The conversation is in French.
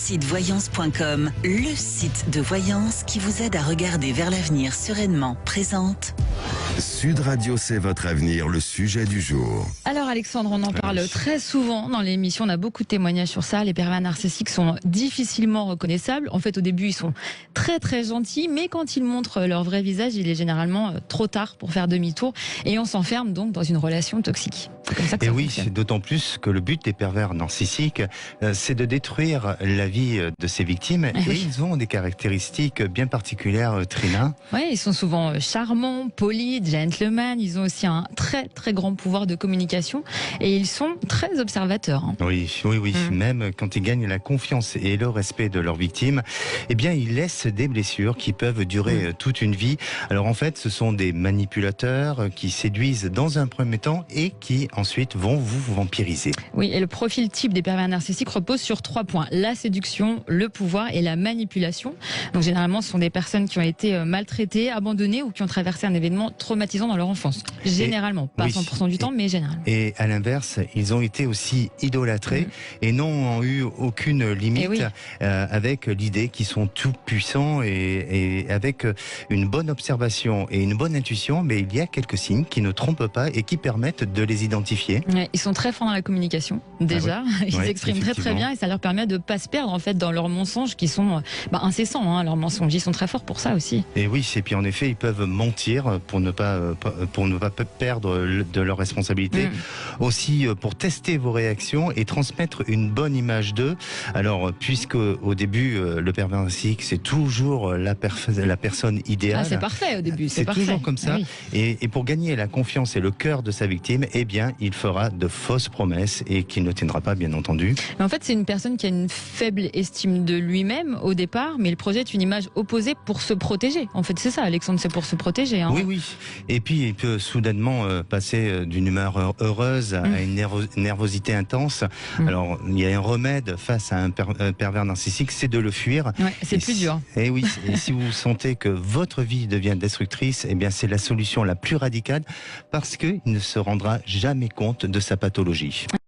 site voyance.com, le site de voyance qui vous aide à regarder vers l'avenir sereinement, présente. Sud Radio, c'est votre avenir, le sujet du jour. Alors Alexandre, on en parle très souvent dans l'émission, on a beaucoup de témoignages sur ça. Les pervers narcissiques sont difficilement reconnaissables. En fait, au début, ils sont très très gentils, mais quand ils montrent leur vrai visage, il est généralement trop tard pour faire demi-tour et on s'enferme donc dans une relation toxique. C'est comme ça que ça fonctionne. D'autant plus que le but des pervers narcissiques, c'est de détruire la vie de ses victimes. Et ils ont des caractéristiques bien particulières, Trina. Oui, ils sont souvent charmants, polis, gentlemen. Ils ont aussi un très très grand pouvoir de communication et ils sont très observateurs. Oui. Même quand ils gagnent la confiance et le respect de leurs victimes, eh bien, ils laissent des blessures qui peuvent durer toute une vie. Alors en fait, ce sont des manipulateurs qui séduisent dans un premier temps et qui ensuite vont vous vampiriser. Oui, et le profil type des pervers narcissiques repose sur 3 points. La séduction, le pouvoir et la manipulation. Donc généralement, ce sont des personnes qui ont été maltraitées, abandonnées ou qui ont traversé un événement traumatisant dans leur enfance. Généralement, pas 100% du temps, mais généralement. Et à l'inverse, ils ont été aussi idolâtrés et n'ont eu aucune limite avec l'idée qu'ils sont tout puissants et avec une bonne observation et une bonne intuition, mais il y a quelques signes qui ne trompent pas et qui permettent de les identifier. Ouais, ils sont très forts dans la communication, déjà. Ils s'expriment très très bien et ça leur permet de ne pas se perdre en fait dans leurs mensonges qui sont incessants. Leurs mensonges, ils sont très forts pour ça aussi. Et oui, et puis en effet, ils peuvent mentir pour ne pas perdre de leurs responsabilités. Aussi pour tester vos réactions et transmettre une bonne image d'eux. Alors, puisque au début, le pervers narcissique, c'est toujours la personne idéale. Ah, c'est parfait au début, c'est parfait. toujours comme ça. Et pour gagner la confiance et le cœur de sa victime, eh bien, il fera de fausses promesses et qu'il ne tiendra pas, bien entendu. Mais en fait, c'est une personne qui a une faible estime de lui-même au départ, mais il projette une image opposée pour se protéger. En fait, c'est ça, Alexandre, c'est pour se protéger. Oui. Et puis, il peut soudainement passer d'une humeur heureuse à une nervosité intense. Alors, il y a un remède face à un pervers narcissique, c'est de le fuir. Ouais, c'est plus dur. Et oui, et si vous sentez que votre vie devient destructrice, eh bien, c'est la solution la plus radicale parce qu'il ne se rendra jamais compte de sa pathologie.